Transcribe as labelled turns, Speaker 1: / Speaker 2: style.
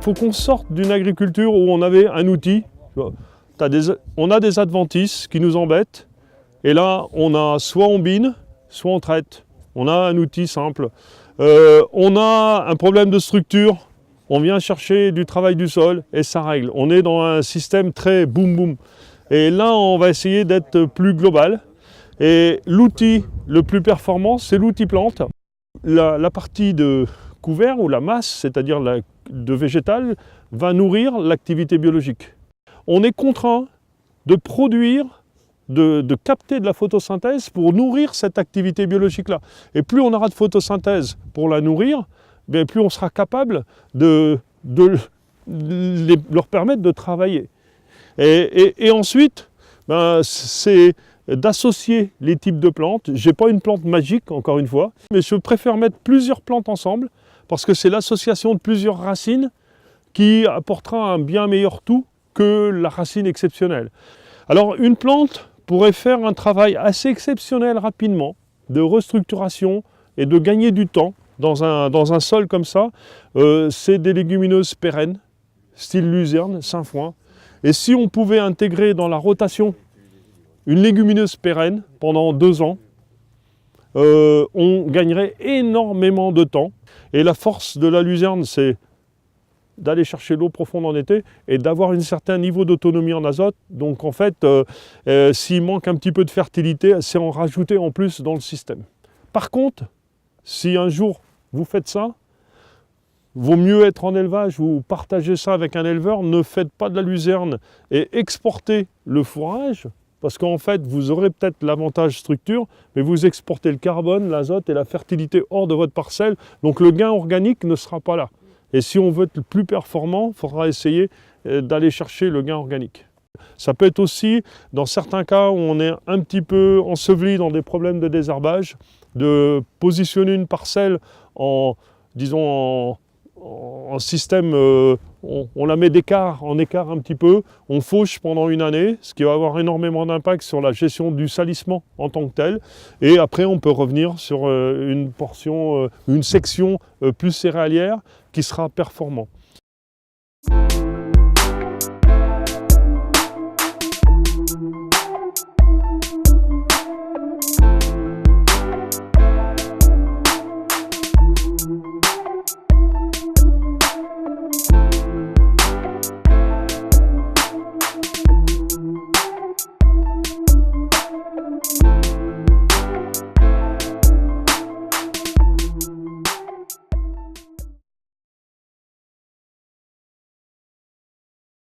Speaker 1: Il faut qu'on sorte d'une agriculture où on avait un outil. On a des adventices qui nous embêtent. Et là, soit on bine, soit on traite. On a un outil simple. On a un problème de structure. On vient chercher du travail du sol et ça règle. On est dans un système très boum-boum. Et là, on va essayer d'être plus global. Et l'outil le plus performant, c'est l'outil plante. La partie de couvert ou la masse, c'est-à-dire de végétal, va nourrir l'activité biologique. On est contraint de produire, de capter de la photosynthèse pour nourrir cette activité biologique-là. Et plus on aura de photosynthèse pour la nourrir, bien plus on sera capable de leur permettre de travailler. Et ensuite, c'est d'associer les types de plantes. Je n'ai pas une plante magique, encore une fois, mais je préfère mettre plusieurs plantes ensemble parce que c'est l'association de plusieurs racines qui apportera un bien meilleur tout que la racine exceptionnelle. Alors une plante pourrait faire un travail assez exceptionnel rapidement, de restructuration et de gagner du temps dans un sol comme ça. C'est des légumineuses pérennes, style luzerne, sainfoin. Et si on pouvait intégrer dans la rotation une légumineuse pérenne pendant 2 ans, on gagnerait énormément de temps. Et la force de la luzerne, c'est d'aller chercher l'eau profonde en été et d'avoir un certain niveau d'autonomie en azote. Donc en fait, s'il manque un petit peu de fertilité, c'est en rajouter en plus dans le système. Par contre, si un jour vous faites ça, vaut mieux être en élevage ou partager ça avec un éleveur. Ne faites pas de la luzerne et exportez le fourrage, parce qu'en fait, vous aurez peut-être l'avantage structure, mais vous exportez le carbone, l'azote et la fertilité hors de votre parcelle, donc le gain organique ne sera pas là. Et si on veut être le plus performant, il faudra essayer d'aller chercher le gain organique. Ça peut être aussi, dans certains cas où on est un petit peu enseveli dans des problèmes de désherbage, de positionner une parcelle en système, on la met en écart un petit peu, on fauche pendant une année, ce qui va avoir énormément d'impact sur la gestion du salissement en tant que tel. Et après, on peut revenir sur une portion, une section plus céréalière qui sera performant.